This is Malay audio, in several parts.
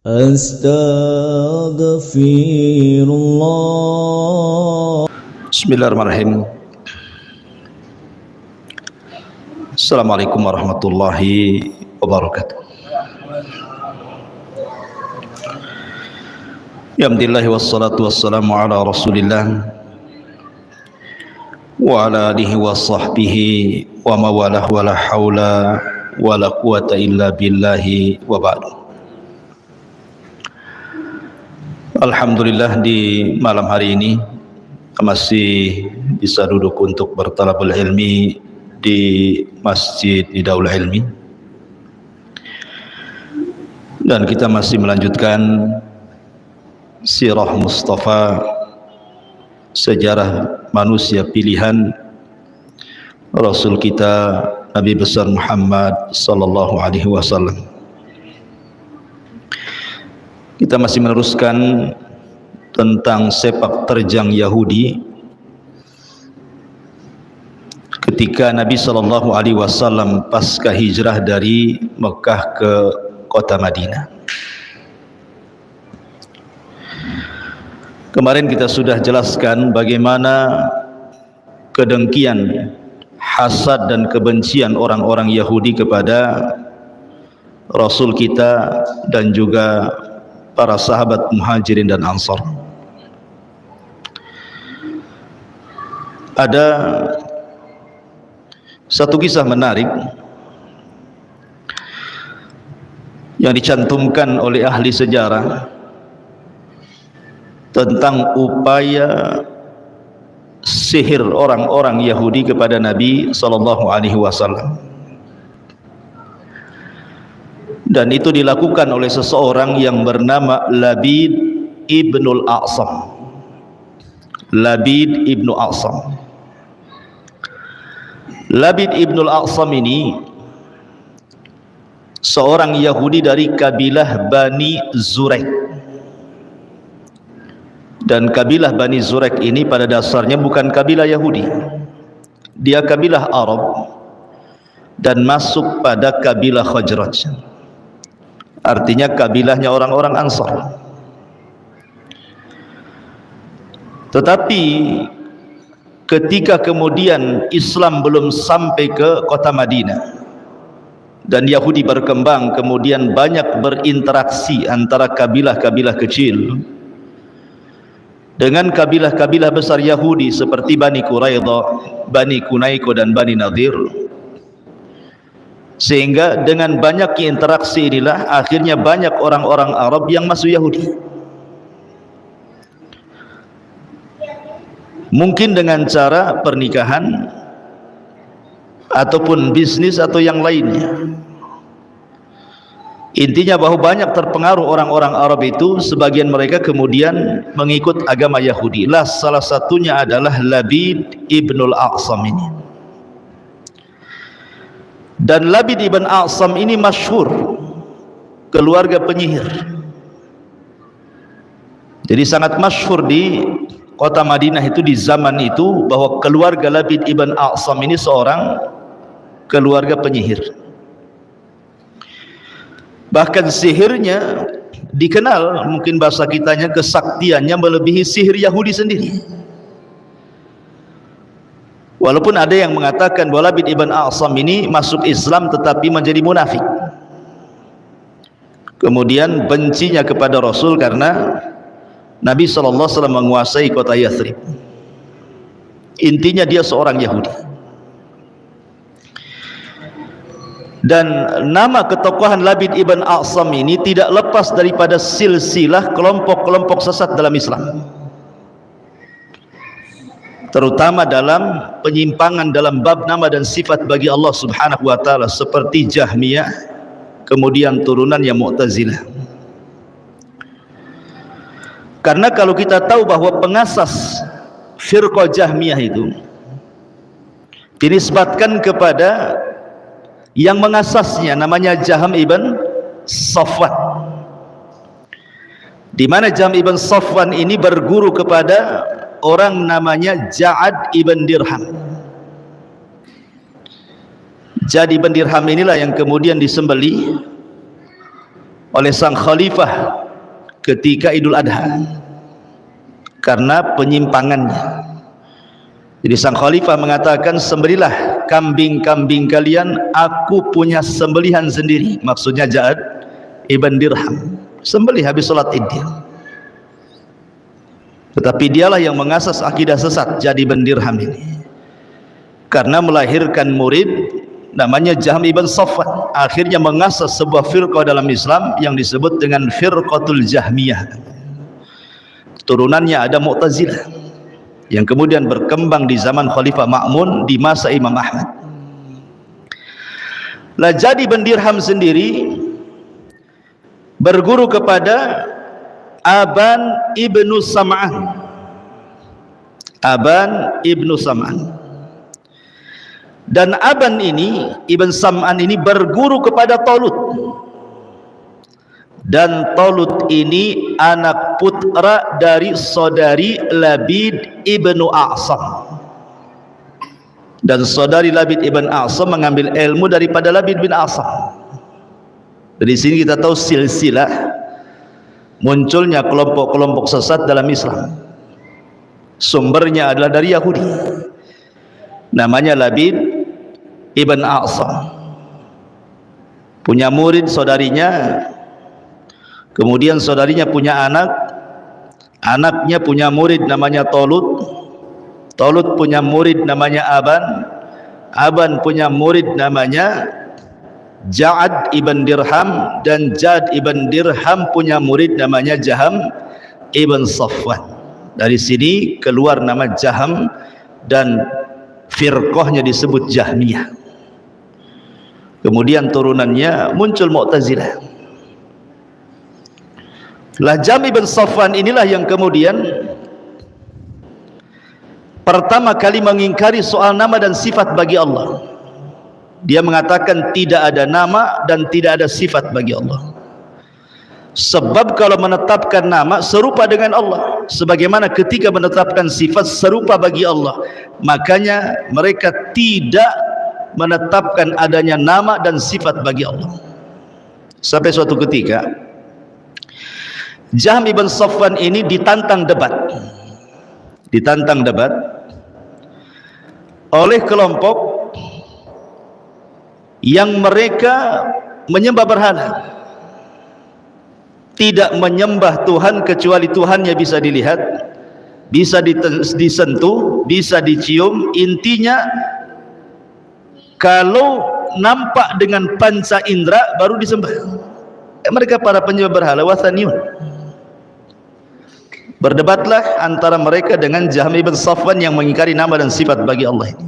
Astaghfirullah. Bismillahirrahmanirrahim. Assalamualaikum warahmatullahi wabarakatuh. Alhamdulillah wassalatu wassalamu ala Rasulillah wa ala alihi wa sahbihi wa mawalah wa la hawla wa la quwata illa billahi wa ba'du. Alhamdulillah, di malam hari ini masih bisa duduk untuk bertalabul ilmi di Masjid Nidaul Ilmi, dan kita masih melanjutkan sirah Mustafa, sejarah manusia pilihan Rasul kita Nabi besar Muhammad sallallahu alaihi wasallam. Kita masih meneruskan tentang sepak terjang Yahudi ketika Nabi sallallahu alaihi wasallam pasca hijrah dari Mekah ke kota Madinah. Kemarin kita sudah jelaskan bagaimana kedengkian, hasad dan kebencian orang-orang Yahudi kepada Rasul kita dan juga para sahabat Muhajirin dan Ansar. Ada satu kisah menarik yang dicantumkan oleh ahli sejarah tentang upaya sihir orang-orang Yahudi kepada Nabi sallallahu alaihi wasallam. Dan itu dilakukan oleh seseorang yang bernama Labid ibnul A'sam. Labid ibnu A'sam. Labid ibnul A'sam ini seorang Yahudi dari kabilah Bani Zurek. Dan kabilah Bani Zurek ini pada dasarnya bukan kabilah Yahudi. Dia kabilah Arab dan masuk pada kabilah Khazraj. Artinya kabilahnya orang-orang Ansar. Tetapi ketika kemudian Islam belum sampai ke kota Madinah dan Yahudi berkembang, kemudian banyak berinteraksi antara kabilah-kabilah kecil dengan kabilah-kabilah besar Yahudi seperti Bani Quraidah, Bani Kunaiko dan Bani Nadir. Sehingga dengan banyak interaksi inilah akhirnya banyak orang-orang Arab yang masuk Yahudi. Mungkin dengan cara pernikahan ataupun bisnis atau yang lainnya. Intinya bahwa banyak terpengaruh orang-orang Arab itu, sebagian mereka kemudian mengikut agama Yahudi. Salah satunya adalah Labid ibnul A'sam ini. Dan Labid ibn A'sam ini masyhur keluarga penyihir. Jadi sangat masyhur di kota Madinah itu di zaman itu bahwa keluarga Labid ibn A'sam ini seorang keluarga penyihir. Bahkan sihirnya dikenal, mungkin bahasa kitanya kesaktiannya melebihi sihir Yahudi sendiri. Walaupun ada yang mengatakan bahwa Labid ibn A'sam ini masuk Islam tetapi menjadi munafik. Kemudian bencinya kepada Rasul karena Nabi SAW menguasai kota Yathrib. Intinya dia seorang Yahudi. Dan nama ketokohan Labid ibn A'sam ini tidak lepas daripada silsilah kelompok-kelompok sesat dalam Islam, terutama dalam penyimpangan dalam bab nama dan sifat bagi Allah Subhanahu wa taala seperti Jahmiyah, kemudian turunannya Mu'tazilah. Karena kalau kita tahu bahwa pengasas firqah Jahmiyah itu dinisbatkan kepada yang mengasasnya, namanya Jahm ibn Safwan, di mana Jahm ibn Safwan ini berguru kepada orang namanya Ja'ad ibn Dirham. Ja'ad ibn Dirham inilah yang kemudian disembelih oleh sang khalifah ketika Idul Adha karena penyimpangannya. Jadi sang khalifah mengatakan, sembelilah kambing-kambing kalian, aku punya sembelihan sendiri. Maksudnya Ja'ad ibn Dirham sembelih habis sholat Id dia. Tetapi dialah yang mengasas akidah sesat Ja'ad ibn Dirham ini, karena melahirkan murid namanya Jahm ibn Safwan. Akhirnya mengasas sebuah firqah dalam Islam yang disebut dengan Firqatul Jahmiyah. Turunannya ada Mu'tazilah yang kemudian berkembang di zaman Khalifah Ma'mun di masa Imam Ahmad. Lah Ja'ad ibn Dirham sendiri berguru kepada Aban ibnu Sam'an. Aban ibnu Sam'an. Dan Aban ini, Ibn Sam'an ini berguru kepada Talut. Dan Talut ini anak putra dari saudari Labid ibnu A'sam. Dan saudari Labid ibn A'sam mengambil ilmu daripada Labid bin A'sam. Dari sini kita tahu silsilah munculnya kelompok-kelompok sesat dalam Islam. Sumbernya adalah dari Yahudi. Namanya Labid ibn A'sam. Punya murid saudarinya. Kemudian saudarinya punya anak, anaknya punya murid namanya Talut, Talut punya murid namanya Aban, Aban punya murid namanya Ja'ad ibn Dirham, dan Ja'ad ibn Dirham punya murid namanya Jahm ibn Safwan. Dari sini keluar nama Jahm dan firqahnya disebut Jahmiyah. Kemudian turunannya muncul Mu'tazilah. Lah Jahm ibn Safwan inilah yang kemudian pertama kali mengingkari soal nama dan sifat bagi Allah. Dia mengatakan tidak ada nama dan tidak ada sifat bagi Allah. Sebab kalau menetapkan nama serupa dengan Allah, sebagaimana ketika menetapkan sifat serupa bagi Allah, makanya mereka tidak menetapkan adanya nama dan sifat bagi Allah. Sampai suatu ketika Jahm ibn Safwan ini ditantang debat oleh kelompok yang mereka menyembah berhala, tidak menyembah Tuhan kecuali Tuhannya bisa dilihat, bisa disentuh, bisa dicium. Intinya kalau nampak dengan panca indera baru disembah. Mereka para penyembah berhala, wathaniyun. Berdebatlah antara mereka dengan Jahm ibn Safwan yang mengingkari nama dan sifat bagi Allah ini.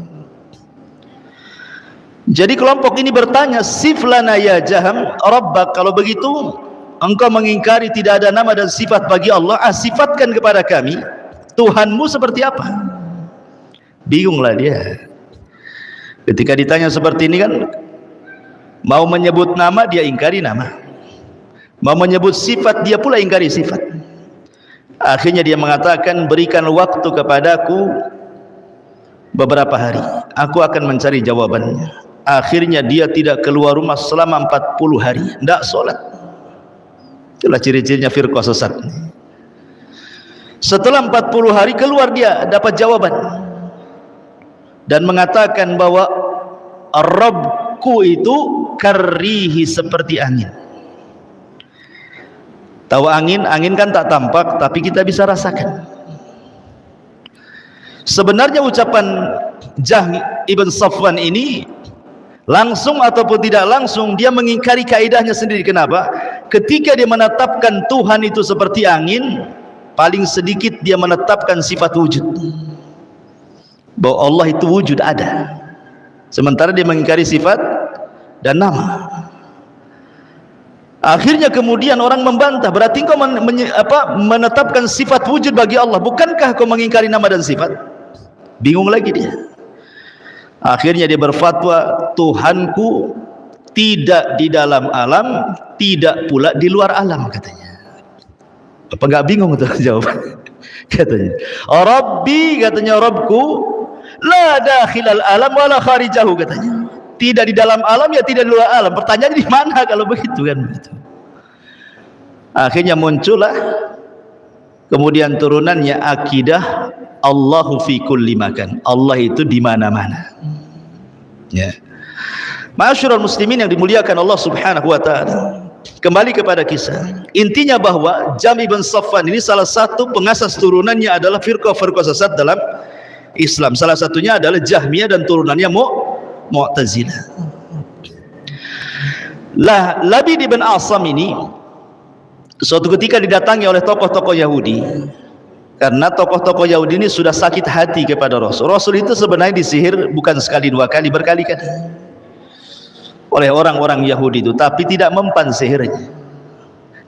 Jadi kelompok ini bertanya, siflana ya Jahm rabbak, kalau begitu engkau mengingkari tidak ada nama dan sifat bagi Allah, sifatkan kepada kami Tuhanmu seperti apa. Bingunglah dia ketika ditanya seperti ini kan. Mau menyebut nama dia ingkari nama, mau menyebut sifat dia pula ingkari sifat. Akhirnya dia mengatakan, berikan waktu kepadaku beberapa hari, aku akan mencari jawabannya. Akhirnya dia tidak keluar rumah selama 40 hari, tidak sholat. Itulah ciri-cirinya firqah sesat. Setelah 40 hari keluar dia dapat jawaban dan mengatakan bahwa Rabbku itu karihi seperti angin. Tahu angin? Angin kan tak tampak, tapi kita bisa rasakan. Sebenarnya ucapan Jahm ibn Safwan ini langsung ataupun tidak langsung dia mengingkari kaidahnya sendiri. Kenapa? Ketika dia menetapkan Tuhan itu seperti angin, paling sedikit dia menetapkan sifat wujud, bahwa Allah itu wujud, ada. Sementara dia mengingkari sifat dan nama. Akhirnya kemudian orang membantah, berarti kau menetapkan sifat wujud bagi Allah, bukankah kau mengingkari nama dan sifat? Bingung lagi dia. Akhirnya dia berfatwa, Tuhanku tidak di dalam alam, tidak pula di luar alam, katanya. Apa enggak bingung tuh jawaban? Katanya, Rabbi, katanya Rabbku, la dakhilal alam wala kharijahu, katanya. Tidak di dalam alam ya tidak di luar alam. Pertanyaannya di mana kalau begitu kan begitu. Akhirnya muncullah kemudian turunannya akidah Allahu fi kulli makan. Allah itu di mana-mana. Ya. Ma'asyiral muslimin yang dimuliakan Allah Subhanahu wa taala. Kembali kepada kisah. Intinya bahwa Jami bin Safwan ini salah satu pengasas turunannya adalah firqah-firqah sesat dalam Islam. Salah satunya adalah Jahmiyah dan turunannya Mu'tazilah. Lah, Labid bin Asam ini suatu ketika didatangi oleh tokoh-tokoh Yahudi. Karena tokoh-tokoh Yahudi ini sudah sakit hati kepada Rasul. Rasul itu sebenarnya disihir bukan sekali dua kali, berkali-kali oleh orang-orang Yahudi itu, tapi tidak mempan sihirnya,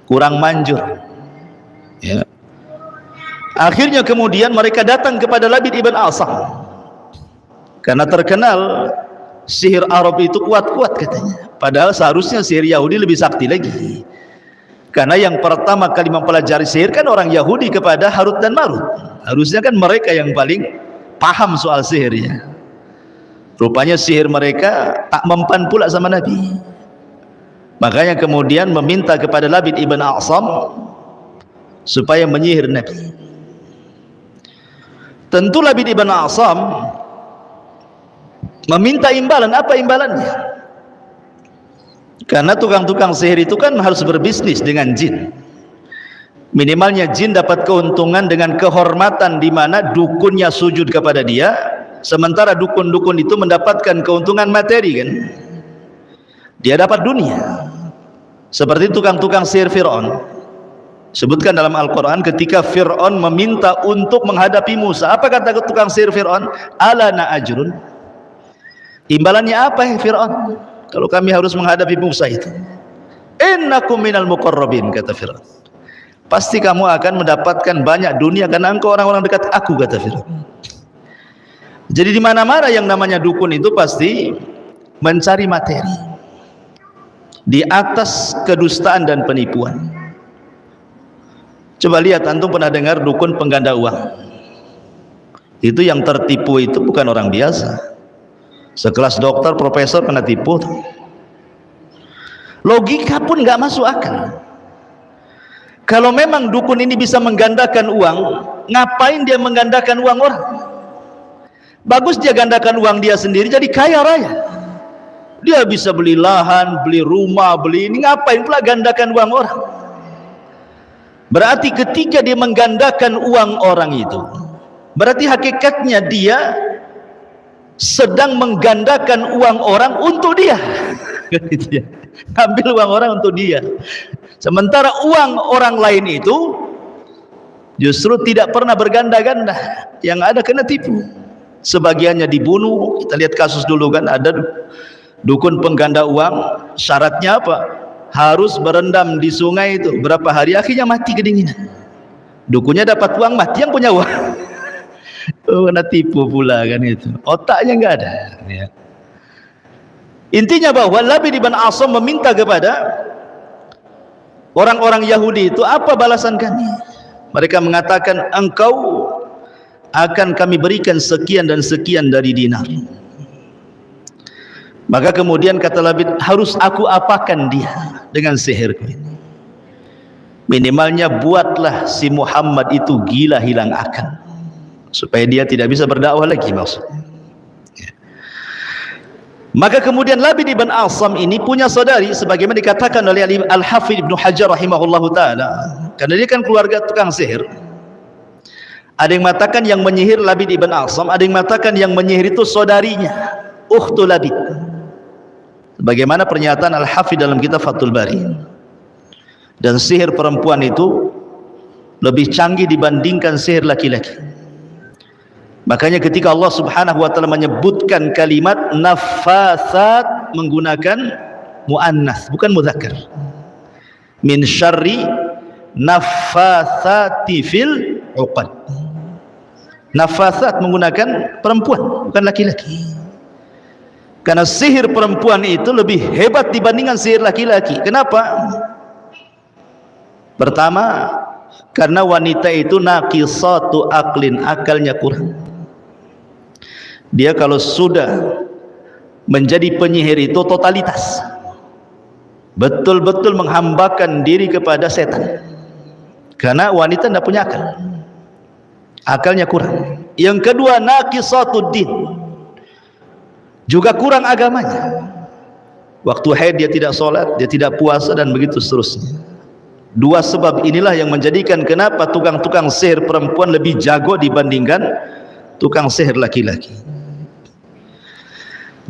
kurang manjur. Ya. Akhirnya kemudian mereka datang kepada Labid ibn Asam karena terkenal sihir Arab itu kuat-kuat katanya. Padahal seharusnya sihir Yahudi lebih sakti lagi. Karena yang pertama kali mempelajari sihir kan orang Yahudi kepada Harut dan Marut. Harusnya kan mereka yang paling paham soal sihirnya. Rupanya sihir mereka tak mempan pula sama Nabi. Makanya kemudian meminta kepada Labid ibn Asam supaya menyihir Nabi. Tentu Labid ibn Asam meminta imbalan. Apa imbalannya? Karena tukang-tukang sihir itu kan harus berbisnis dengan jin. Minimalnya jin dapat keuntungan dengan kehormatan di mana dukunnya sujud kepada dia, sementara dukun-dukun itu mendapatkan keuntungan materi kan. Dia dapat dunia. Seperti tukang-tukang sihir Fir'aun. Sebutkan dalam Al-Quran ketika Fir'aun meminta untuk menghadapi Musa. Apa kata tukang sihir Fir'aun? Alana ajrun. Imbalannya apa ya Fir'aun? Kalau kami harus menghadapi Musa itu, innakum minal muqarrabin, kata Fir'aun. Pasti kamu akan mendapatkan banyak dunia karena engkau orang-orang dekat aku, kata Fir'aun. Jadi di mana-mana yang namanya dukun itu pasti mencari materi di atas kedustaan dan penipuan. Coba lihat, antum pernah dengar dukun pengganda uang? Itu yang tertipu itu bukan orang biasa. Sekelas dokter, profesor kena tipu. Logika pun nggak masuk akal. Kalau memang dukun ini bisa menggandakan uang, ngapain dia menggandakan uang orang? Bagus dia gandakan uang dia sendiri jadi kaya raya. Dia bisa beli lahan, beli rumah, beli ini, ngapain pula gandakan uang orang? Berarti ketika dia menggandakan uang orang itu, berarti hakikatnya dia sedang menggandakan uang orang untuk dia. Ambil uang orang untuk dia. Sementara uang orang lain itu justru tidak pernah berganda-ganda, yang ada kena tipu. Sebagiannya dibunuh. Kita lihat kasus dulu kan, ada dukun pengganda uang, syaratnya apa? Harus berendam di sungai itu berapa hari, akhirnya mati kedinginan. Dukunnya dapat uang, mati yang punya uang. Oh, kena tipu pula kan itu. Otaknya enggak ada ya. Intinya bahwa Labid bin Asam meminta kepada orang-orang Yahudi itu, apa balasan kami? Mereka mengatakan, engkau akan kami berikan sekian dan sekian dari dinar. Maka kemudian kata Labid, harus aku apakan dia dengan sihirku ini? Minimalnya buatlah si Muhammad itu gila hilang akal, supaya dia tidak bisa berdakwah lagi maksudnya. Ya. Maka kemudian Labid bin Asam ini punya saudari, sebagaimana dikatakan oleh Al-Hafidh Ibnu Hajar rahimahullahu ta'ala, karena dia kan keluarga tukang sihir. Ada yang mengatakan yang menyihir Labid bin Asam, ada yang mengatakan yang menyihir itu saudarinya, ukhtu Labid, sebagaimana pernyataan Al-Hafidh dalam kitab Fathul Bari. Dan sihir perempuan itu lebih canggih dibandingkan sihir laki-laki. Makanya ketika Allah Subhanahu wa taala menyebutkan kalimat naffasat menggunakan muannats bukan mudzakkar. Min syarri naffasati fil 'uqad. Naffasat menggunakan perempuan bukan laki-laki. Karena sihir perempuan itu lebih hebat dibandingkan sihir laki-laki. Kenapa? Pertama, karena wanita itu naqisatu aqlin, akalnya kurang. Dia kalau sudah menjadi penyihir itu totalitas. betul-betul menghambakan diri kepada setan, karena wanita tidak punya akal, akalnya kurang. Yang kedua, naqisatuddin, juga kurang agamanya. Waktu haid dia tidak sholat, dia tidak puasa, dan begitu seterusnya. Dua sebab inilah yang menjadikan kenapa tukang-tukang sihir perempuan lebih jago dibandingkan tukang sihir laki-laki.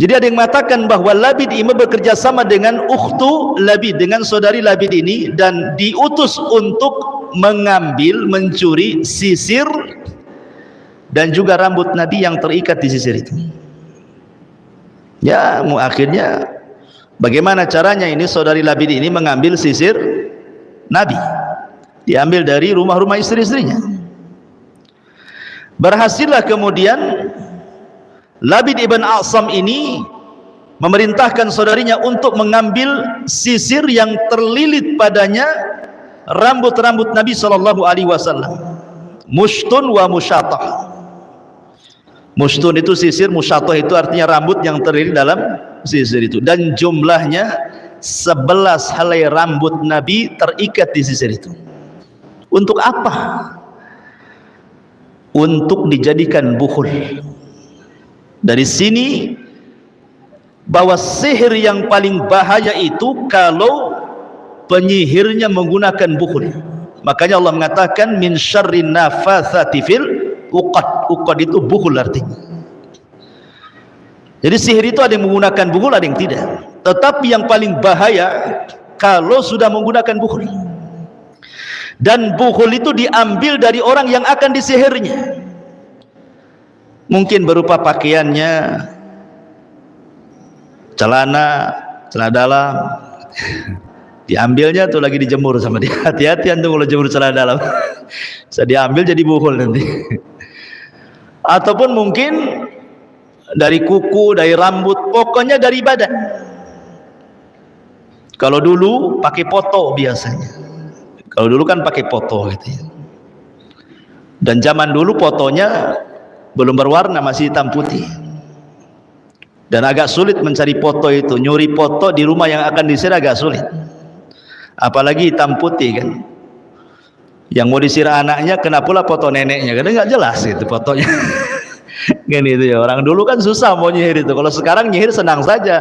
Jadi ada yang mengatakan bahwa Labid ini bekerja sama dengan ukhtu Labid, dengan saudari Labid ini, dan diutus untuk mengambil, mencuri sisir dan juga rambut Nabi yang terikat di sisir itu. Ya, akhirnya bagaimana caranya ini saudari Labid ini mengambil sisir Nabi? Diambil dari rumah-rumah istri-istrinya. Berhasillah kemudian Labid ibn A'sam ini memerintahkan saudarinya untuk mengambil sisir yang terlilit padanya rambut-rambut Nabi SAW. Mushtun wa musyatah. Mushtun itu sisir, musyatah itu artinya rambut yang terlilit dalam sisir itu. Dan jumlahnya 11 helai rambut Nabi terikat di sisir itu. Untuk apa? Untuk dijadikan bukhul. Dari sini bahwa sihir yang paling bahaya itu kalau penyihirnya menggunakan bukhul. Makanya Allah mengatakan min syarrin nafatsati fil uqad. Uqad itu bukhul artinya. Jadi sihir itu ada yang menggunakan bukhul, ada yang tidak. Tetapi yang paling bahaya kalau sudah menggunakan bukhul. Dan bukhul itu diambil dari orang yang akan disihirnya. Mungkin berupa pakaiannya, celana dalam. Diambilnya tuh lagi dijemur sama dia. Hati-hati antum kalau jemur celana dalam. Bisa diambil jadi bukhul nanti. Ataupun mungkin dari kuku, dari rambut, pokoknya dari badan. Kalau dulu pakai poto biasanya. Kalau dulu kan pakai poto gitu ya. Dan zaman dulu potonya belum berwarna, masih hitam putih. Dan agak sulit mencari foto itu. Nyuri foto di rumah yang akan disihir agak sulit. Apalagi hitam putih kan. Yang mau disihir anaknya, kena pula foto neneknya. Karena nggak jelas itu fotonya. Kan itu ya. Orang dulu kan susah mau nyihir itu. Kalau sekarang nyihir senang saja.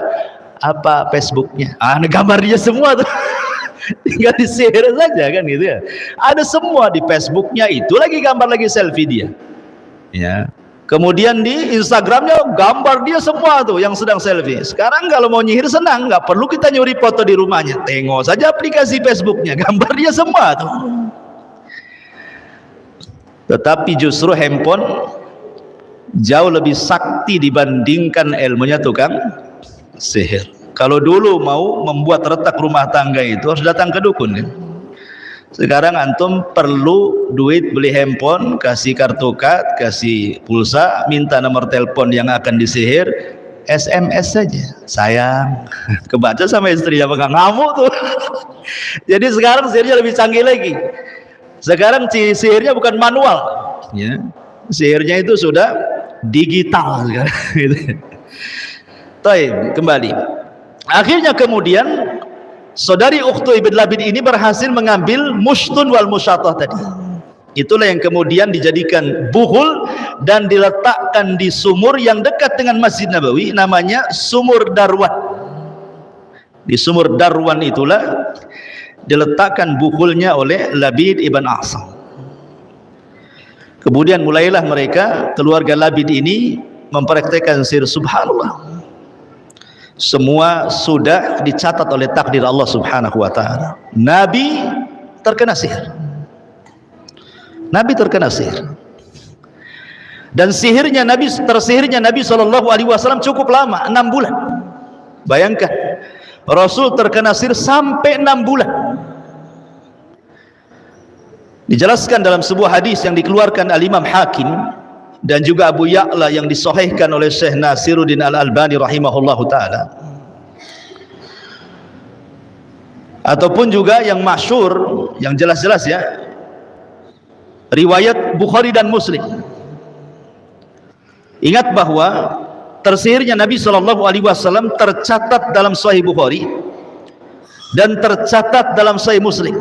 Apa Facebooknya? Ada gambar dia semua tuh. Tinggal disihir saja kan gitu ya. Ada semua di Facebooknya, itu lagi gambar lagi selfie dia. Ya. Kemudian di Instagramnya gambar dia semua tuh yang sedang selfie. Sekarang kalau mau nyihir senang, nggak perlu kita nyuri foto di rumahnya, tengok saja aplikasi Facebooknya, gambar dia semua tuh. Tetapi justru handphone jauh lebih sakti dibandingkan ilmunya tukang sihir. Kalau dulu mau membuat retak rumah tangga itu harus datang ke dukun kan? Sekarang antum perlu duit beli handphone, kasih kartu kad, kasih pulsa, minta nomor telepon yang akan disihir, SMS saja. Sayang, kebaca sama istrinya, nggak ngamuk tuh. Jadi sekarang sihirnya lebih canggih lagi. Sekarang sihirnya bukan manual, ya. Sihirnya itu sudah digital sekarang. Baik, kembali. Akhirnya kemudian saudari Ukhtu ibn Labid ini berhasil mengambil mushtun wal musyatah tadi. Itulah yang kemudian dijadikan bukhul dan diletakkan di sumur yang dekat dengan Masjid Nabawi, namanya Sumur Darwan. Di Sumur Darwan itulah diletakkan bukhulnya oleh Labid ibn A'sam. Kemudian mulailah mereka, keluarga Labid ini mempraktikkan sihir. Subhanallah. Semua sudah dicatat oleh takdir Allah Subhanahu wa ta'ala. Nabi terkena sihir. Nabi terkena sihir. Dan tersihirnya Nabi SAW cukup lama, 6 bulan. Bayangkan, Rasul terkena sihir sampai 6 bulan. Dijelaskan dalam sebuah hadis yang dikeluarkan Al-Imam Hakim dan juga Abu Ya'la yang disahihkan oleh Syekh Nasiruddin Al-Albani rahimahullahu ta'ala, ataupun juga yang masyhur, yang jelas-jelas ya, riwayat Bukhari dan Muslim. Ingat bahwa tersihirnya Nabi SAW tercatat dalam Sahih Bukhari dan tercatat dalam Sahih Muslim.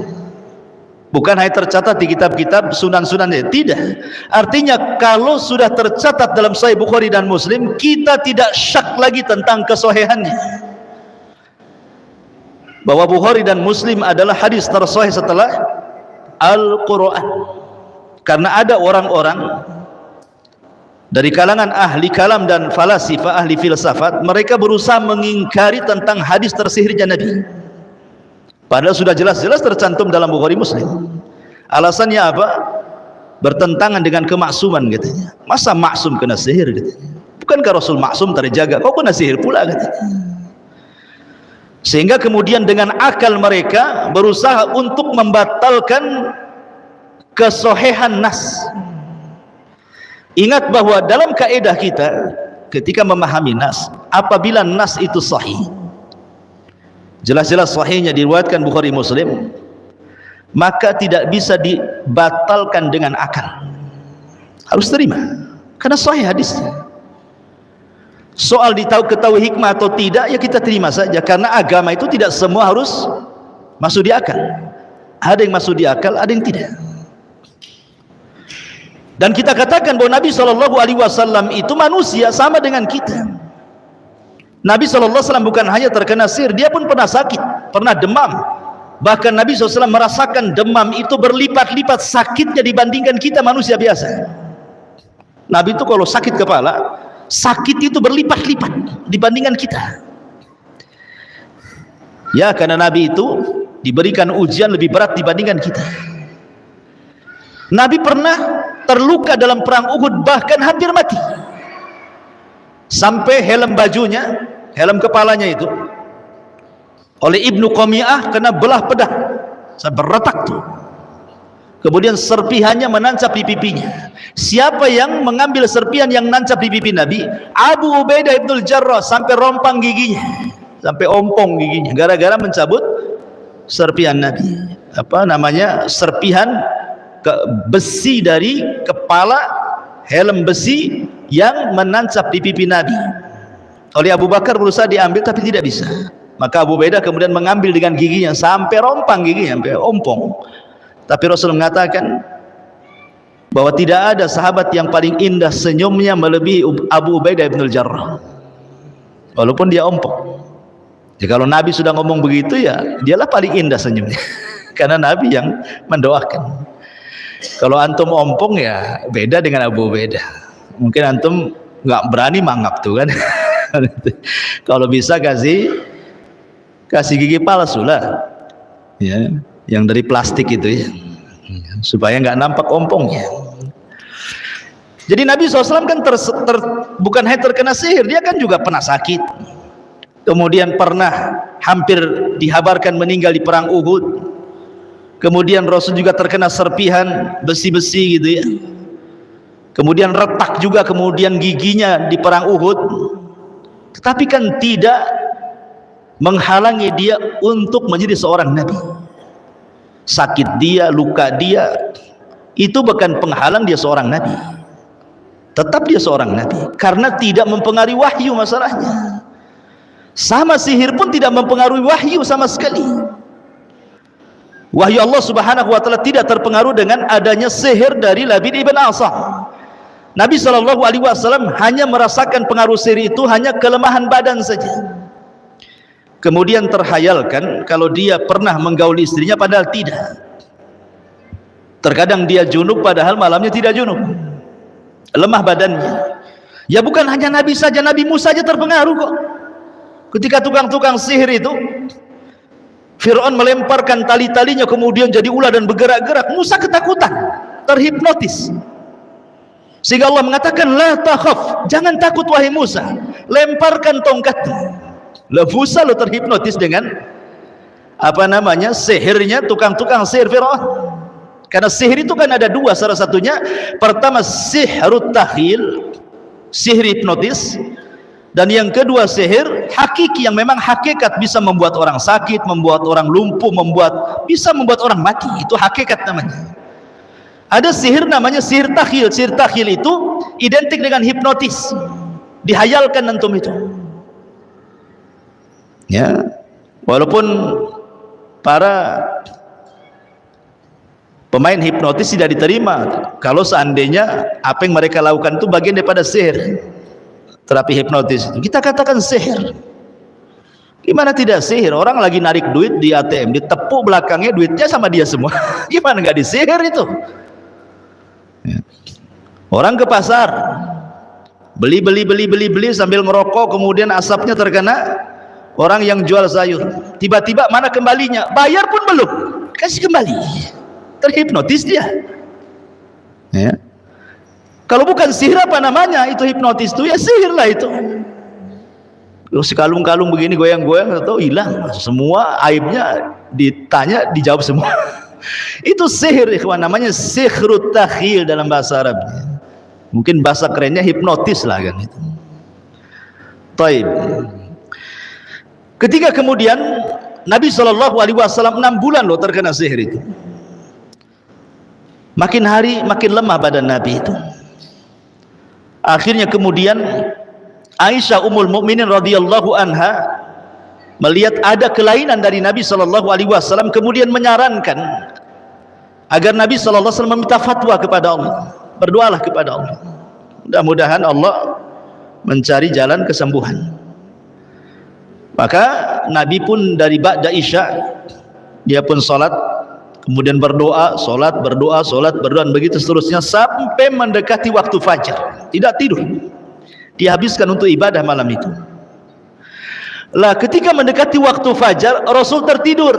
Bukan hanya tercatat di kitab-kitab sunan-sunannya, tidak. Artinya kalau sudah tercatat dalam Sahih Bukhari dan Muslim, kita tidak syak lagi tentang kesohihannya, bahwa Bukhari dan Muslim adalah hadis tersahih setelah Al-Quran. Karena ada orang-orang dari kalangan ahli kalam dan falasifah, ahli filsafat, mereka berusaha mengingkari tentang hadis tersihirnya Nabi, padahal sudah jelas-jelas tercantum dalam Bukhari Muslim. Alasannya apa? Bertentangan dengan kemaksuman katanya. Masa maksum kena sihir katanya? Bukankah Rasul maksum terjaga, kok kena sihir pula katanya? Sehingga kemudian dengan akal mereka berusaha untuk membatalkan kesohihan nas. Ingat bahwa dalam kaidah kita ketika memahami nas, apabila nas itu sahih, jelas-jelas sahihnya diriwayatkan Bukhari Muslim, maka tidak bisa dibatalkan dengan akal, harus terima karena sahih hadisnya. Soal ketahui hikmah atau tidak, ya kita terima saja, karena agama itu tidak semua harus masuk di akal. Ada yang masuk di akal, ada yang tidak. Dan kita katakan bahwa Nabi SAW itu manusia sama dengan kita. Nabi SAW bukan hanya terkena sihir, dia pun pernah sakit, pernah demam. Bahkan Nabi SAW merasakan demam itu berlipat-lipat sakitnya dibandingkan kita manusia biasa. Nabi itu kalau sakit kepala, sakit itu berlipat-lipat dibandingkan kita. Ya, karena Nabi itu diberikan ujian lebih berat dibandingkan kita. Nabi pernah terluka dalam perang Uhud, bahkan hampir mati, sampai helm bajunya, helm kepalanya itu oleh Ibnu Qami'ah kena belah pedang sampai retak tuh. Kemudian serpihannya menancap di pipinya. Siapa yang mengambil serpihan yang nancap di pipi Nabi? Abu Ubaidah ibnul Jarrah, sampai rompang giginya, sampai ompong giginya, gara-gara mencabut serpihan Nabi. Apa namanya? Serpihan besi dari kepala, helm besi yang menancap di pipi Nabi. Oleh Abu Bakar berusaha diambil tapi tidak bisa. Maka Abu Ubaidah kemudian mengambil dengan giginya sampai rompang giginya, sampai ompong. Tapi Rasul mengatakan bahwa tidak ada sahabat yang paling indah senyumnya melebihi Abu Ubaidah ibnul Jarrah, walaupun dia ompong. Ya, kalau Nabi sudah ngomong begitu, ya dialah paling indah senyumnya karena Nabi yang mendoakan. Kalau antum ompong, ya beda dengan Abu Ubaidah. Mungkin antum nggak berani mangap tuh kan. Kalau bisa kasih gigi palsu lah, ya, yang dari plastik itu ya, supaya nggak nampak ompongnya. Jadi Nabi SAW kan bukan hanya terkena sihir, dia kan juga pernah sakit, kemudian pernah hampir dihabarkan meninggal di perang Uhud. Kemudian Rasul juga terkena serpihan besi-besi gitu ya, kemudian retak juga kemudian giginya di perang Uhud. Tetapi kan tidak menghalangi dia untuk menjadi seorang Nabi. Sakit dia, luka dia, itu bukan penghalang dia seorang Nabi. Tetap dia seorang Nabi, karena tidak mempengaruhi wahyu masalahnya. Sama sihir pun tidak mempengaruhi wahyu sama sekali. Wahyu Allah Subhanahu wa taala tidak terpengaruh dengan adanya sihir dari Labid ibn Asam. Nabi SAW hanya merasakan pengaruh sihir itu hanya kelemahan badan saja. Kemudian terhayalkan kalau dia pernah menggauli istrinya, padahal tidak. Terkadang dia junub padahal malamnya tidak junub, lemah badannya. Ya bukan hanya Nabi saja, Nabi Musa saja terpengaruh kok. Ketika tukang-tukang sihir itu, Fir'aun melemparkan tali-talinya kemudian jadi ular dan bergerak-gerak, Musa ketakutan, terhipnotis. Sehingga Allah mengatakan, la takhaf, jangan takut wahai Musa, lemparkan tongkatmu. Lah Musa lo terhipnotis dengan apa namanya? Sihirnya tukang-tukang sihir Fir'aun. Karena sihir itu kan ada dua, salah satunya pertama sihrut takhil, sihir hipnotis, dan yang kedua sihir hakiki yang memang hakikat bisa membuat orang sakit, membuat orang lumpuh, bisa membuat orang mati. Itu hakikat namanya. Ada sihir namanya sihir takhil. Sihir takhil itu identik dengan hipnotis, dihayalkan antum itu. Ya, walaupun para pemain hipnotis tidak diterima kalau seandainya apa yang mereka lakukan itu bagian daripada sihir. Terapi hipnotis kita katakan sihir. Gimana tidak sihir? Orang lagi narik duit di ATM, ditepuk belakangnya, duitnya sama dia semua. Gimana nggak disihir itu? Orang ke pasar, beli sambil ngerokok, kemudian asapnya terkena orang yang jual sayur. Tiba-tiba mana kembalinya? Bayar pun belum, kasih kembali. Terhipnotis dia. Ya. Kalau bukan sihir apa namanya? Itu hipnotis itu ya sihir lah itu. Sekalung-kalung begini goyang-goyang atau hilang semua aibnya, ditanya dijawab semua. Itu sihir ikhwan, namanya sihrut takhil dalam bahasa Arab. Mungkin bahasa kerennya hipnotis lah kan itu. Taib. Ketika kemudian Nabi SAW 6 bulan loh terkena sihir itu. Makin hari makin lemah badan Nabi itu. Akhirnya kemudian Aisyah Ummul Mukminin radhiyallahu anha melihat ada kelainan dari Nabi SAW, kemudian menyarankan agar Nabi SAW meminta fatwa kepada Allah. Berdoalah kepada Allah, mudah-mudahan Allah mencari jalan kesembuhan. Maka Nabi pun dari ba'da Isya dia pun salat, kemudian berdoa, salat, berdoa, dan begitu seterusnya sampai mendekati waktu fajar, tidak tidur. Dihabiskan untuk ibadah malam itu. Lah ketika mendekati waktu fajar, Rasul tertidur.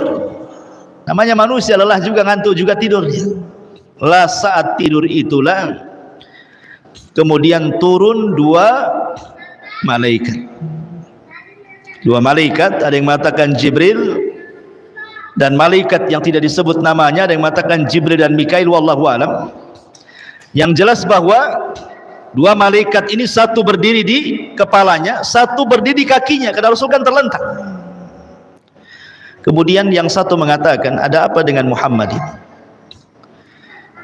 Namanya manusia, lelah juga, ngantuk juga, tidur. Lah saat tidur itulah kemudian turun 2 malaikat. 2 malaikat, ada yang mengatakan Jibril, dan malaikat yang tidak disebut namanya ada yang mengatakan Jibril dan Mikail, wallahu alam. Yang jelas bahwa 2 malaikat ini, satu berdiri di kepalanya, satu berdiri di kakinya, karena Rasul kan terlentang. Kemudian yang satu mengatakan, ada apa dengan Muhammad ini?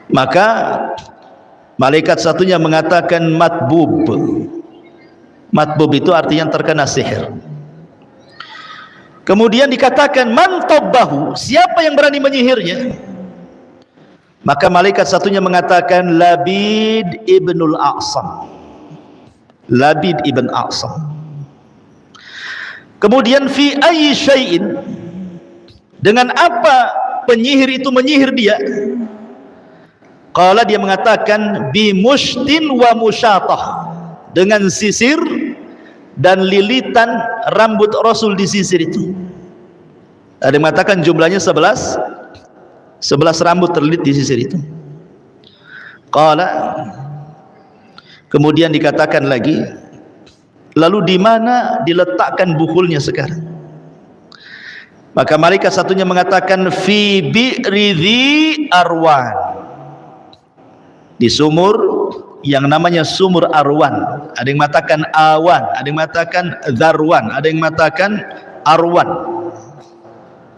Maka malaikat satunya mengatakan matbub. Matbub itu artinya terkena sihir. Kemudian dikatakan man tabbahu, siapa yang berani menyihirnya? Maka malaikat satunya mengatakan Labid ibnul A'sam. Labid ibn A'sam. Kemudian fi ayyi syai'in, dengan apa penyihir itu menyihir dia? Qala, dia mengatakan bi mushtin wa musyatah, dengan sisir dan lilitan rambut Rasul di sisir itu. Ada yang mengatakan jumlahnya 11 rambut terlilit di sisir itu. Qala, kemudian dikatakan lagi, lalu di mana diletakkan bukulnya sekarang? Maka malaikat satunya mengatakan fi bi'ridhi arwan, di sumur yang namanya sumur Arwan. Ada yang mengatakan awan, ada yang mengatakan zarwan, ada yang mengatakan arwan.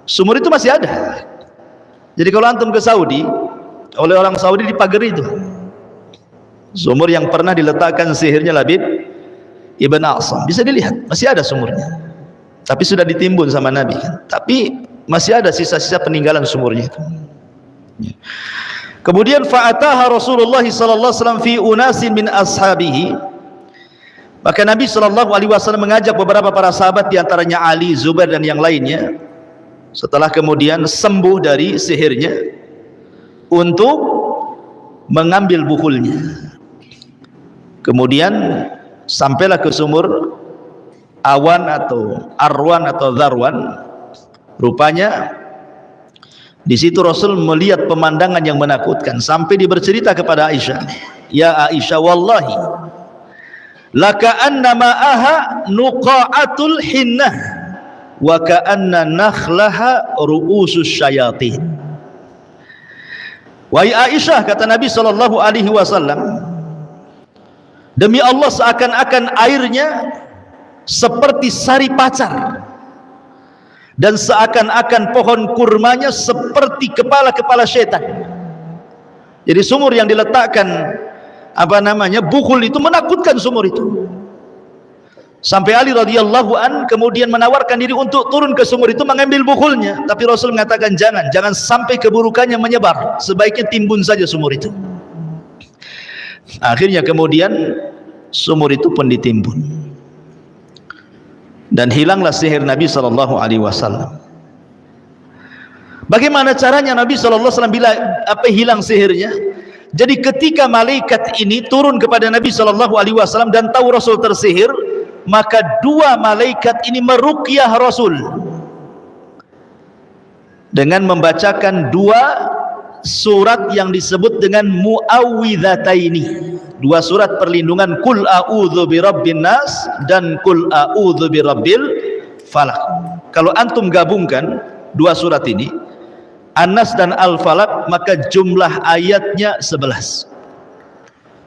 Sumur itu masih ada. Jadi kalau antum ke Saudi, oleh orang Saudi dipagari itu sumur yang pernah diletakkan sihirnya Labid ibn A'sam, bisa dilihat masih ada sumurnya, tapi sudah ditimbun sama Nabi kan? Tapi masih ada sisa-sisa peninggalan sumurnya itu. Kemudian fa'ataha Rasulullah sallallahu alaihi wasallam fi unasin min ashabihi, maka Nabi sallallahu alaihi wasallam mengajak beberapa para sahabat, diantaranya Ali, Zubair dan yang lainnya, setelah kemudian sembuh dari sihirnya, untuk mengambil bukulnya. Kemudian sampailah ke sumur awan atau arwan atau zarwan. Rupanya di situ Rasul melihat pemandangan yang menakutkan, sampai dia bercerita kepada Aisyah, ya Aisyah, wallahi laka anna ma'aha nuqa'atul hinnah wa ka'anna nakhlaha ru'usus syayatin. Wahai Aisyah, kata Nabi sallallahu alaihi wasallam, demi Allah seakan-akan airnya seperti sari pacar, dan seakan-akan pohon kurmanya seperti kepala-kepala setan. Jadi sumur yang diletakkan bukul itu menakutkan sumur itu. Sampai Ali radhiyallahu an kemudian menawarkan diri untuk turun ke sumur itu mengambil bukhulnya, tapi Rasul mengatakan jangan sampai keburukannya menyebar, sebaiknya timbun saja sumur itu. Akhirnya kemudian sumur itu pun ditimbun dan hilanglah sihir Nabi sallallahu alaihi wasallam. Bagaimana caranya Nabi sallallahu alaihi wasallam bila hilang sihirnya? Jadi ketika malaikat ini turun kepada Nabi sallallahu alaihi wasallam dan tahu Rasul tersihir, maka dua malaikat ini meruqyah Rasul dengan membacakan dua surat yang disebut dengan muawwidhataini, dua surat perlindungan, Qul a'udzu birabbin nas dan Qul a'udzu birabbil falaq. Kalau antum gabungkan dua surat ini, An-Nas dan Al-Falaq, maka jumlah ayatnya 11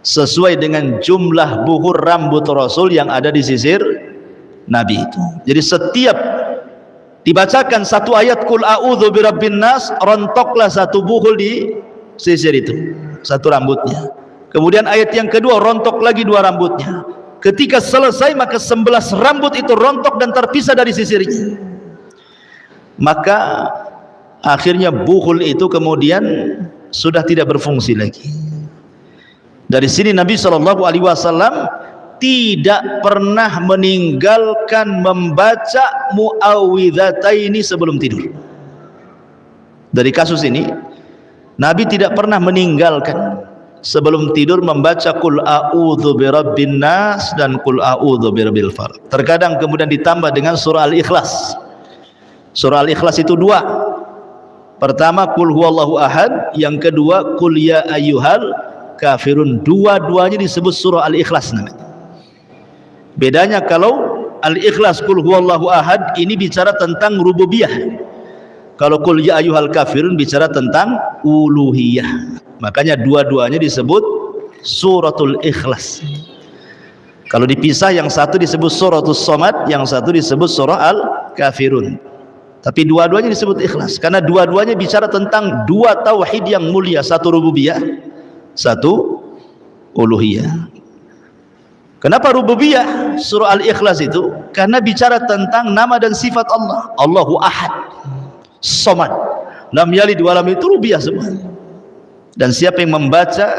sesuai dengan jumlah buhur rambut Rasul yang ada di sisir Nabi itu. Jadi setiap dibacakan satu ayat Qul a'udzu birabbin nas, rontoklah satu buhul di sisir itu, satu rambutnya. Kemudian ayat yang kedua, rontok lagi dua rambutnya. Ketika selesai maka 11 rambut itu rontok dan terpisah dari sisirnya. Maka akhirnya buhul itu kemudian sudah tidak berfungsi lagi. Dari sini Nabi sallallahu alaihi wasallam tidak pernah meninggalkan membaca muawwidhataini sebelum tidur. Dari kasus ini Nabi tidak pernah meninggalkan sebelum tidur membaca Qul a'udzu birabbin nas dan Qul a'udzu birabbil falaq. Terkadang kemudian ditambah dengan surah Al-Ikhlas. Surah Al-Ikhlas itu dua. Pertama Qul huwallahu ahad, yang kedua Qul ya ayyuhal kafirun. Dua-duanya disebut surah Al-Ikhlas namanya. Bedanya kalau Al-Ikhlas Qul huwallahu ahad ini bicara tentang rububiyah. Kalau Qul ya ayyuhal kafirun bicara tentang uluhiyah. Makanya dua-duanya disebut suratul Ikhlas. Kalau dipisah, yang satu disebut suratul Somad, yang satu disebut surah Al-Kafirun. Tapi dua-duanya disebut Ikhlas karena dua-duanya bicara tentang dua tauhid yang mulia, satu rububiyah, satu uluhiyah. Kenapa rububiyah surah Al-Ikhlas itu? Karena bicara tentang nama dan sifat Allah. Allahu Ahad, Somad, lam yalid wa lam yulad, itu rububiyah semua. Dan siapa yang membaca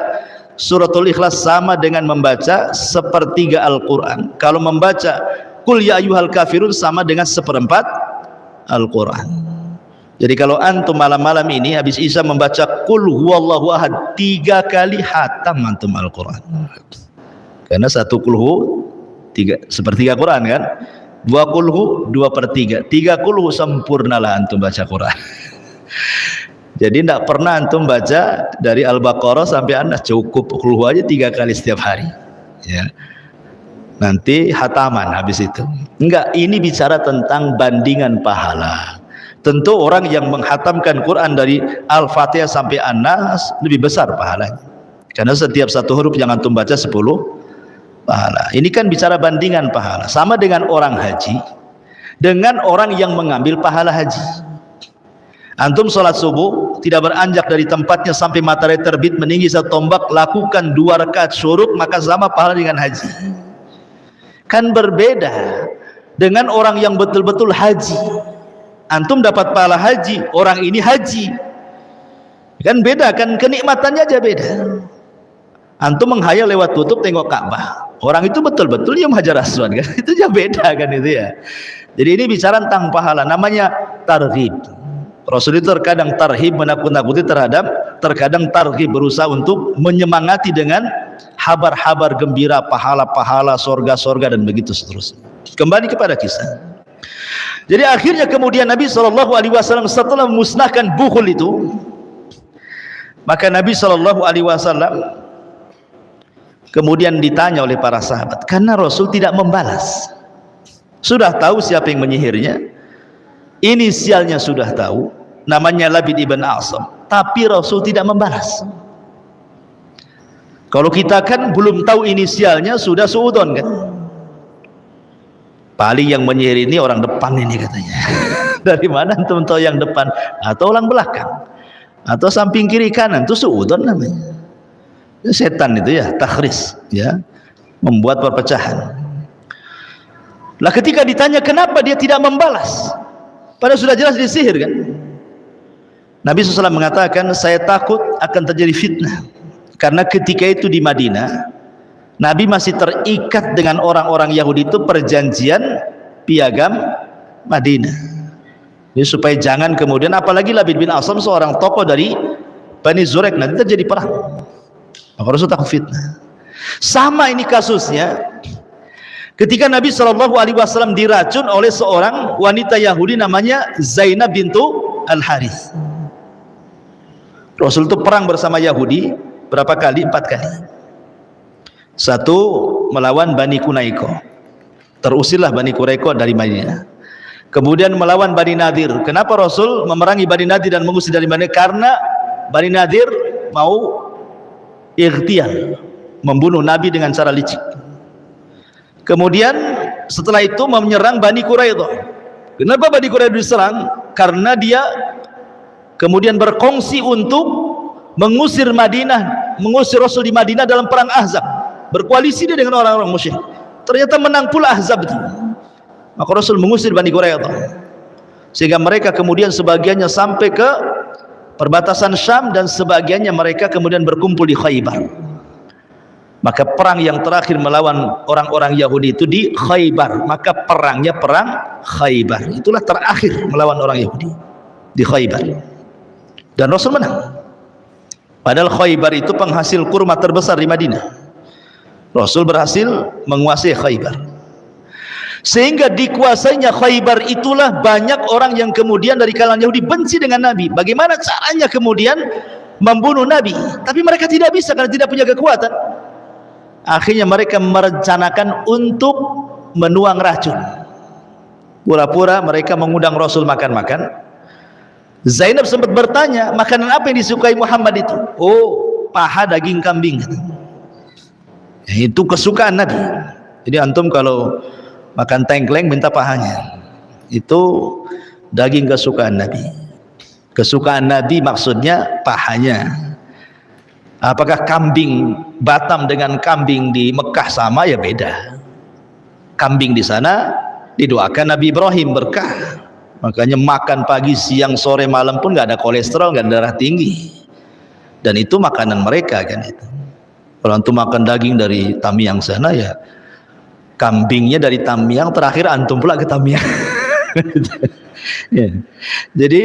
suratul Ikhlas sama dengan membaca sepertiga Al-Quran. Kalau membaca Qul ya ayyuhal kafirun sama dengan seperempat Al-Quran. Jadi kalau antum malam-malam ini habis Isya membaca Qul huwallahu ahad 3 kali, hatam antum Al-Quran. Karena satu kulhu sepertiga Quran kan, dua kulhu 2/3, 3 kulhu sempurnalah antum baca Quran. Jadi tidak pernah antum baca dari Al-Baqarah sampai An-Nas, cukup kulhu aja 3 kali setiap hari ya. Nanti hataman habis itu. Enggak, ini bicara tentang bandingan pahala. Tentu orang yang menghatamkan Quran dari Al-Fatihah sampai An-Nas lebih besar pahalanya. Karena setiap satu huruf yang antum baca 10 pahala. Ini kan bicara bandingan pahala. Sama dengan orang haji dengan orang yang mengambil pahala haji. Antum sholat subuh tidak beranjak dari tempatnya sampai matahari terbit meninggi satu tombak, lakukan 2 rakaat syuruk, maka sama pahala dengan haji. Kan berbeda dengan orang yang betul-betul haji. Antum dapat pahala haji, orang ini haji, kan beda kan, kenikmatannya aja beda. Antum menghayal lewat tutup tengok Ka'bah, orang itu betul-betul yang Hajar Aswad kan, itu aja beda kan itu ya. Jadi ini bicara tentang pahala, namanya targhib. Rasul itu terkadang tarhib menakut-nakuti terkadang targhib berusaha untuk menyemangati dengan habar-habar gembira, pahala-pahala, sorga-sorga dan begitu seterusnya. Kembali kepada kisah. Jadi akhirnya kemudian Nabi SAW setelah memusnahkan bukhul itu, maka Nabi SAW kemudian ditanya oleh para sahabat, karena Rasul tidak membalas. Sudah tahu siapa yang menyihirnya, inisialnya sudah tahu, namanya Labid ibn A'sam, tapi Rasul tidak membalas. Kalau kita kan belum tahu inisialnya sudah suudon kan, paling yang menyihir ini orang depan ini katanya. Dari mana antum tahu yang depan atau orang belakang atau samping kiri kanan, itu suudon namanya. Setan itu ya, takhris ya, membuat perpecahan. Lah ketika ditanya kenapa dia tidak membalas, padahal sudah jelas disihir kan? Nabi SAW mengatakan, saya takut akan terjadi fitnah, karena ketika itu di Madinah Nabi masih terikat dengan orang-orang Yahudi itu, perjanjian piagam Madinah. Jadi supaya jangan kemudian, apalagi Labid bin Asam seorang tokoh dari Bani Zurek, nanti terjadi perang, maka Rasul takut fitnah. Sama ini kasusnya ketika Nabi SAW diracun oleh seorang wanita Yahudi namanya Zainab bintu Al-Harith. Rasul itu perang bersama Yahudi berapa kali? 4 kali. Satu, melawan Bani Kunaiko, terusirlah Bani Kunaiko dari Madinah. Kemudian melawan Bani Nadir. Kenapa Rasul memerangi Bani Nadir dan mengusir dari Madinah? Karena Bani Nadir mau ightial, membunuh Nabi dengan cara licik. Kemudian setelah itu menyerang Bani Quraidah. Kenapa Bani Quraidah diserang? Karena dia kemudian berkongsi untuk mengusir Madinah, mengusir Rasul di Madinah dalam perang Ahzab. Berkoalisi dia dengan orang-orang musyrik. Ternyata menang pula Ahzab itu. Maka Rasul mengusir Bani Quraidah, sehingga mereka kemudian sebagiannya sampai ke perbatasan Syam dan sebagiannya mereka kemudian berkumpul di Khaybar. Maka perang yang terakhir melawan orang-orang Yahudi itu di Khaybar. Maka perangnya perang Khaybar. Itulah terakhir melawan orang Yahudi di Khaybar. Dan Rasul menang. Padahal Khaybar itu penghasil kurma terbesar di Madinah. Rasul berhasil menguasai Khaybar. Sehingga dikuasainya Khaybar itulah banyak orang yang kemudian dari kalangan Yahudi benci dengan Nabi. Bagaimana caranya kemudian membunuh Nabi? Tapi mereka tidak bisa karena tidak punya kekuatan. Akhirnya mereka merencanakan untuk menuang racun. Pura-pura mereka mengundang Rasul makan-makan. Zainab sempat bertanya, makanan apa yang disukai Muhammad itu? Oh, paha daging kambing. Itu kesukaan Nabi. Jadi antum kalau makan tengkleng minta pahanya. Itu daging kesukaan Nabi. Kesukaan Nabi maksudnya pahanya. Apakah kambing Batam dengan kambing di Mekah sama? Ya beda. Kambing di sana didoakan Nabi Ibrahim berkah. Makanya makan pagi, siang, sore, malam pun nggak ada kolesterol, nggak ada darah tinggi. Dan itu makanan mereka kan itu. Kalau antum makan daging dari Tamiang sana, ya kambingnya dari Tamiang, terakhir antum pula ke Tamiang. Ya. Jadi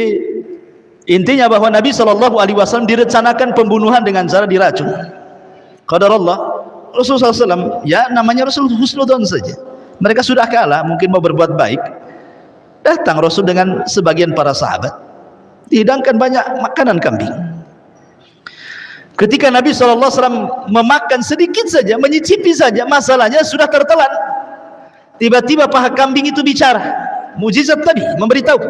intinya bahwa Nabi SAW direncanakan pembunuhan dengan cara diracun. Qadarullah, Rasulullah SAW, ya namanya Rasul husnudzon saja. Mereka sudah kalah, mungkin mau berbuat baik. Datang Rasul dengan sebagian para sahabat, dihidangkan banyak makanan kambing. Ketika Nabi SAW memakan sedikit saja, menyicipi saja, masalahnya sudah tertelan. Tiba-tiba paha kambing itu bicara. Mujizat tadi memberitahu,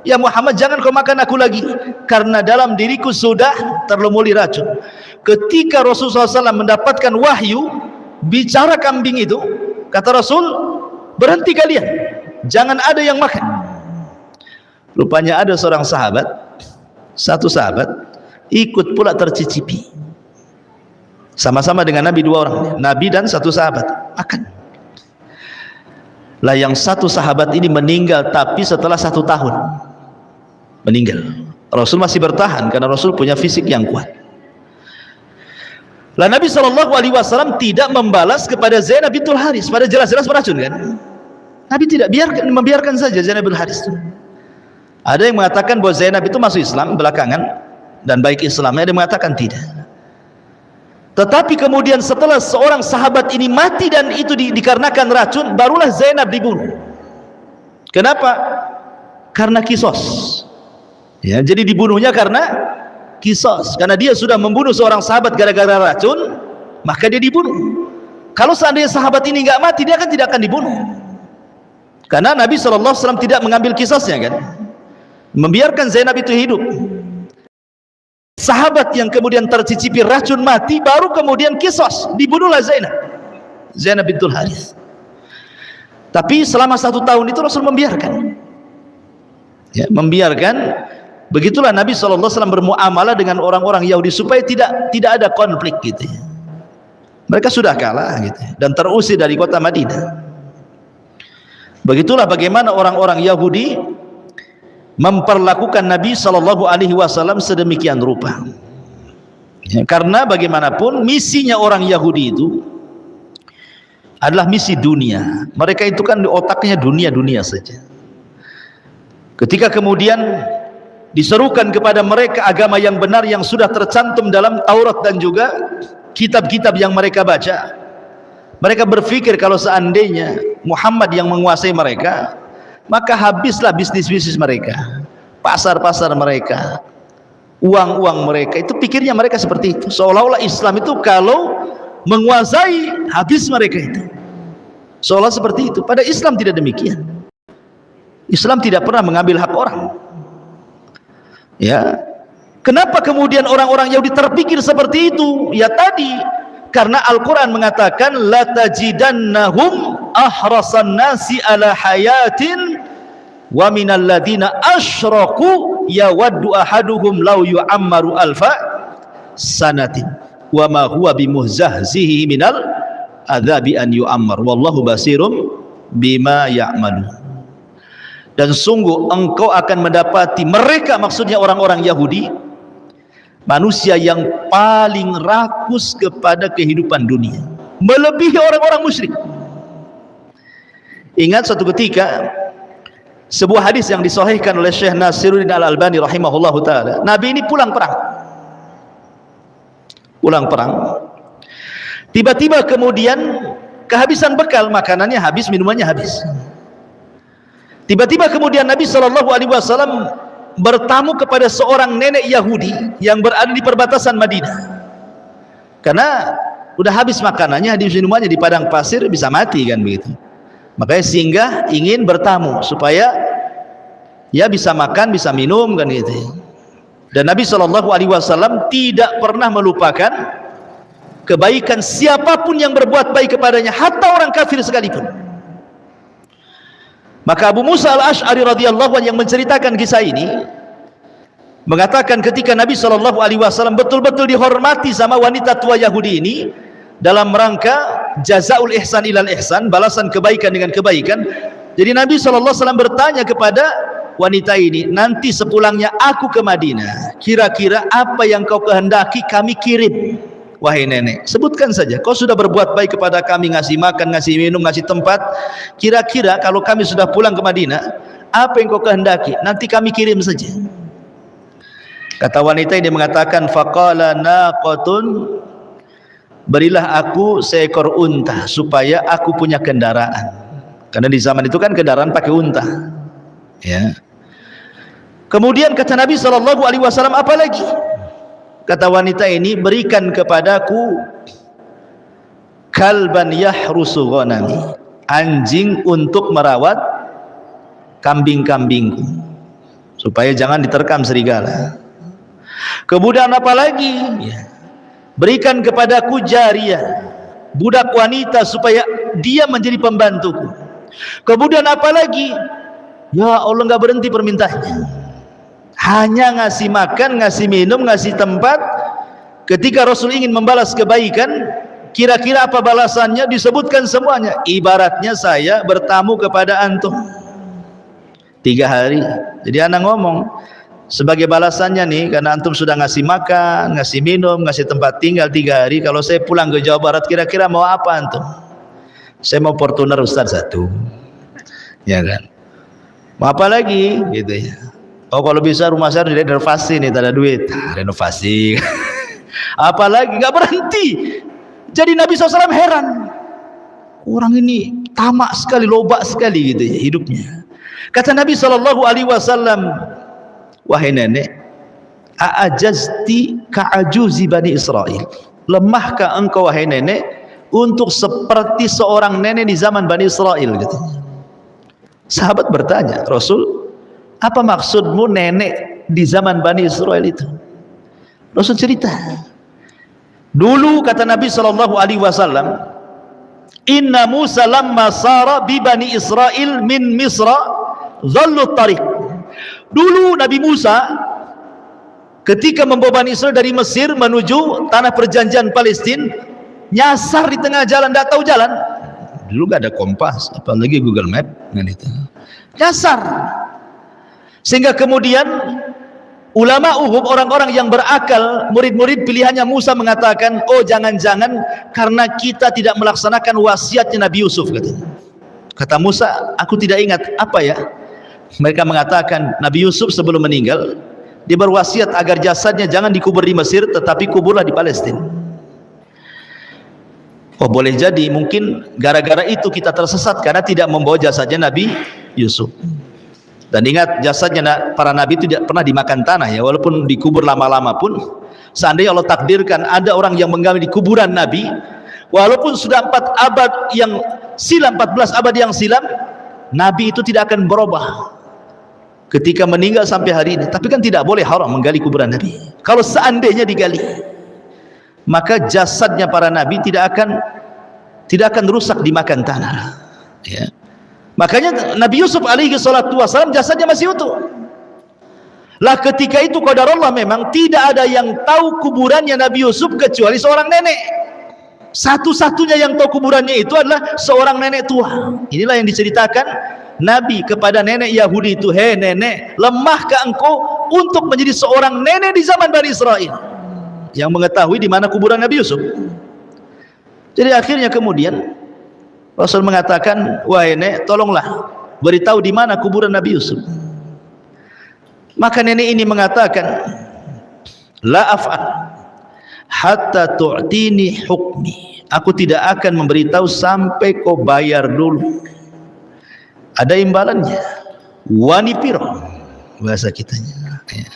ya Muhammad, jangan kau makan aku lagi, karena dalam diriku sudah terlumuri racun. Ketika Rasulullah SAW mendapatkan wahyu bicara kambing itu, kata Rasul, berhenti kalian, jangan ada yang makan. Rupanya ada seorang sahabat, satu sahabat ikut pula tercicipi, sama-sama dengan Nabi, 2 orang, Nabi dan satu sahabat makan. Lah yang satu sahabat ini meninggal, tapi setelah 1 tahun meninggal. Rasul masih bertahan karena Rasul punya fisik yang kuat. Lah Nabi SAW tidak membalas kepada Zainab bintul Haris, pada jelas-jelas beracun kan. Nabi tidak membiarkan saja Zainab bintul Haris. Ada yang mengatakan bahwa Zainab itu masuk Islam belakangan dan baik Islamnya, ada yang mengatakan tidak. Tetapi kemudian setelah seorang sahabat ini mati dan itu dikarenakan racun, barulah Zainab dibunuh. Kenapa? Karena kisos. Ya, jadi dibunuhnya karena kisos, karena dia sudah membunuh seorang sahabat gara-gara racun, maka dia dibunuh. Kalau seandainya sahabat ini nggak mati, dia kan tidak akan dibunuh. Karena Nabi SAW tidak mengambil kisosnya kan, membiarkan Zainab itu hidup. Sahabat yang kemudian tercicipi racun mati, baru kemudian kisos, dibunuhlah Zainab bintul Harith. Tapi selama 1 tahun itu Rasul membiarkan, ya, membiarkan. Begitulah Nabi SAW bermuamalah dengan orang-orang Yahudi supaya tidak ada konflik gitu ya. Mereka sudah kalah gitu ya, dan terusir dari kota Madinah. Begitulah bagaimana orang-orang Yahudi memperlakukan Nabi SAW sedemikian rupa. Ya, karena bagaimanapun misinya orang Yahudi itu adalah misi dunia. Mereka itu kan di otaknya dunia-dunia saja. Ketika kemudian diserukan kepada mereka agama yang benar yang sudah tercantum dalam Taurat dan juga kitab-kitab yang mereka baca, mereka berpikir kalau seandainya Muhammad yang menguasai mereka, maka habislah bisnis-bisnis mereka, pasar-pasar mereka, uang-uang mereka. Itu pikirnya mereka seperti itu. Seolah-olah Islam itu kalau menguasai, habis mereka itu. Seolah seperti itu. Pada Islam tidak demikian. Islam tidak pernah mengambil hak orang. Ya. Kenapa kemudian orang-orang Yahudi terpikir seperti itu? Ya tadi, karena Al-Quran mengatakan la tajidannahum ahrasan nasi ala hayatin wa minal ladina asyraku yawaddu ahaduhum law yu'ammaru alfa sanatin wa ma huwa bimuhzahzihi minal adzabi an yu'ammar wallahu basirum bima ya'malun. Dan sungguh engkau akan mendapati mereka, maksudnya orang-orang Yahudi, manusia yang paling rakus kepada kehidupan dunia, melebihi orang-orang musyrik. Ingat suatu ketika sebuah hadis yang disahihkan oleh Syekh Nasiruddin Al-Albani rahimahullahu taala, Nabi ini pulang perang. Tiba-tiba kemudian kehabisan bekal, makanannya habis, minumannya habis. Tiba-tiba kemudian Nabi SAW bertamu kepada seorang nenek Yahudi yang berada di perbatasan Madinah. Karena udah habis makanannya, habis minumannya, di padang pasir bisa mati kan begitu. Makanya singgah ingin bertamu supaya ya bisa makan, bisa minum kan gitu. Dan Nabi SAW tidak pernah melupakan kebaikan siapapun yang berbuat baik kepadanya, hatta orang kafir sekalipun. Maka Abu Musa Al-Asy'ari radhiyallahu anhu yang menceritakan kisah ini mengatakan ketika Nabi SAW betul-betul dihormati sama wanita tua Yahudi ini dalam rangka jazaul ihsan ilal ihsan, balasan kebaikan dengan kebaikan. Jadi Nabi SAW bertanya kepada wanita ini, nanti sepulangnya aku ke Madinah, kira-kira apa yang kau kehendaki kami kirim. Wahai nenek, sebutkan saja, kau sudah berbuat baik kepada kami, ngasih makan, ngasih minum, ngasih tempat. Kira-kira kalau kami sudah pulang ke Madinah, apa yang kau kehendaki, nanti kami kirim saja. Kata wanita ini mengatakan, faqala naqatun, berilah aku seekor unta supaya aku punya kendaraan. Karena di zaman itu kan kendaraan pakai unta. Ya. Kemudian kata Nabi SAW, apa lagi? Kata wanita ini, berikan kepadaku kalban yahrusu ghanami, anjing untuk merawat kambing-kambingku supaya jangan diterkam serigala. Kemudian apa lagi? Berikan kepadaku jariyah, budak wanita supaya dia menjadi pembantuku. Kemudian apa lagi? Ya Allah, nggak berhenti permintaannya. Hanya ngasih makan, ngasih minum, ngasih tempat. Ketika Rasul ingin membalas kebaikan, kira-kira apa balasannya? Disebutkan semuanya. Ibaratnya saya bertamu kepada antum 3 hari. Jadi anak ngomong, sebagai balasannya nih, karena antum sudah ngasih makan, ngasih minum, ngasih tempat tinggal 3 hari, kalau saya pulang ke Jawa Barat, kira-kira mau apa antum? Saya mau Fortuner Ustaz 1, ya kan? Mau apa lagi? Gitu ya. Oh kalau bisa rumah saya renovasi nih, tak ada duit, renovasi. Apalagi nggak berhenti. Jadi Nabi SAW heran, orang ini tamak sekali, lobak sekali gitu ya hidupnya. Kata Nabi SAW, wahai nenek, a'ajazti ka'ajuzi Bani Israel, lemahkah engkau wahai nenek untuk seperti seorang nenek di zaman Bani Israel gitu. Sahabat bertanya, Rasul, apa maksudmu nenek di zaman Bani Israel itu? Rasul cerita. Dulu kata Nabi SAW, inna Musa lamma sara bi Bani Israel min Misra dhallu tariq. Dulu Nabi Musa ketika membawa Bani Israel dari Mesir menuju tanah perjanjian Palestina, nyasar di tengah jalan, tidak tahu jalan. Dulu gak ada Kompas, apalagi Google Map kan itu. Nyasar. Sehingga kemudian ulama orang-orang yang berakal, murid-murid pilihannya Musa mengatakan, oh jangan-jangan karena kita tidak melaksanakan wasiatnya Nabi Yusuf, katanya. Kata Musa, aku tidak ingat apa ya. Mereka mengatakan Nabi Yusuf sebelum meninggal dia berwasiat agar jasadnya jangan dikubur di Mesir tetapi kuburlah di Palestina. Oh boleh jadi mungkin gara-gara itu kita tersesat karena tidak membawa jasadnya Nabi Yusuf. Dan ingat jasadnya para nabi itu tidak pernah dimakan tanah ya, walaupun dikubur lama-lama pun seandainya Allah takdirkan ada orang yang menggali di kuburan nabi, walaupun sudah 4 abad yang silam, 14 abad yang silam, nabi itu tidak akan berubah ketika meninggal sampai hari ini. Tapi kan tidak boleh haram menggali kuburan nabi. Kalau seandainya digali, maka jasadnya para nabi tidak akan rusak dimakan tanah ya. Makanya Nabi Yusuf alaihi salatu wasalam jasadnya masih utuh. Lah ketika itu qadarullah memang tidak ada yang tahu kuburannya Nabi Yusuf kecuali seorang nenek. Satu-satunya yang tahu kuburannya itu adalah seorang nenek tua. Inilah yang diceritakan Nabi kepada nenek Yahudi itu, hei nenek, lemahkah engkau untuk menjadi seorang nenek di zaman Bani Israel yang mengetahui di mana kuburan Nabi Yusuf. Jadi akhirnya kemudian Rasul mengatakan, wahai nenek, tolonglah beritahu di mana kuburan Nabi Yusuf. Maka nenek ini mengatakan, la af'al hatta tu'tini hukmi. Aku tidak akan memberitahu sampai kau bayar dulu. Ada imbalannya. Wani piro bahasa kitanya ya.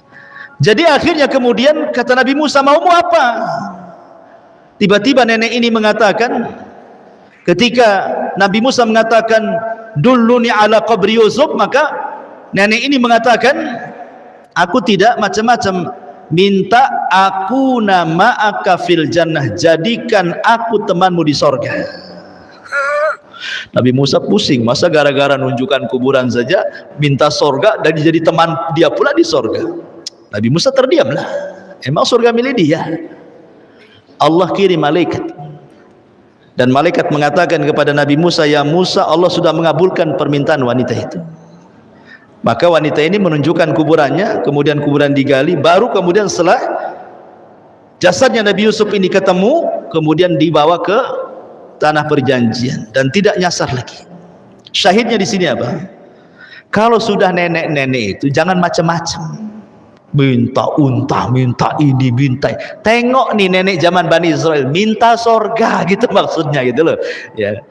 Jadi akhirnya kemudian kata Nabi Musa, maumu apa? Tiba-tiba nenek ini mengatakan, ketika Nabi Musa mengatakan dulluni ala qabri Yusuf, maka nenek ini mengatakan, aku tidak macam-macam, minta aku nama akafil jannah, jadikan aku temanmu di sorga. Nabi Musa pusing, masa gara-gara nunjukkan kuburan saja minta sorga dan jadi teman dia pula di sorga. Nabi Musa terdiamlah, emang sorga milik dia. Allah kirim malaikat, dan malaikat mengatakan kepada Nabi Musa, ya Musa, Allah sudah mengabulkan permintaan wanita itu. Maka wanita ini menunjukkan kuburannya, kemudian kuburan digali, baru kemudian setelah jasadnya Nabi Yusuf ini ketemu, kemudian dibawa ke tanah perjanjian dan tidak nyasar lagi. Syahidnya di sini apa? Kalau sudah nenek-nenek itu jangan macam-macam. Minta unta, minta ini, minta. Tengok nih nenek zaman Bani Israel, minta sorga gitu maksudnya gitu loh. Ya.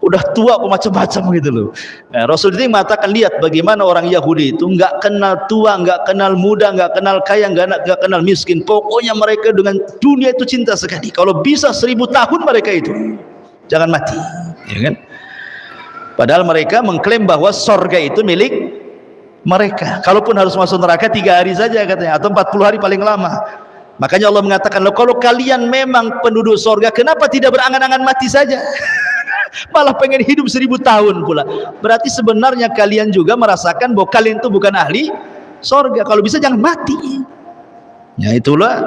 Udah tua kok macam-macam gitu loh. Nah, Rasul itu mengatakan, lihat bagaimana orang Yahudi itu nggak kenal tua, nggak kenal muda, nggak kenal kaya, nggak kenal miskin. Pokoknya mereka dengan dunia itu cinta sekali. Kalau bisa 1000 tahun mereka itu jangan mati, ya kan? Padahal mereka mengklaim bahwa sorga itu milik mereka. Kalaupun harus masuk neraka 3 hari saja katanya, atau 40 hari paling lama. Makanya Allah mengatakan, kalau kalian memang penduduk sorga, kenapa tidak berangan-angan mati saja? Malah pengen hidup 1000 tahun pula. Berarti sebenarnya kalian juga merasakan bahwa kalian itu bukan ahli sorga. Kalau bisa jangan mati. Ya itulah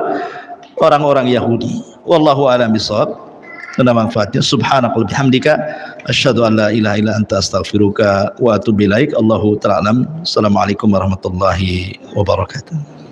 orang-orang Yahudi. Wallahu a'lam bishawab. Karena manfaatnya. Subhanakallahumma bihamdika asyhadu an la ilaha illa anta astaghfiruka wa atubu ilaik. Allahu ta'ala alam. Assalamualaikum warahmatullahi wabarakatuh.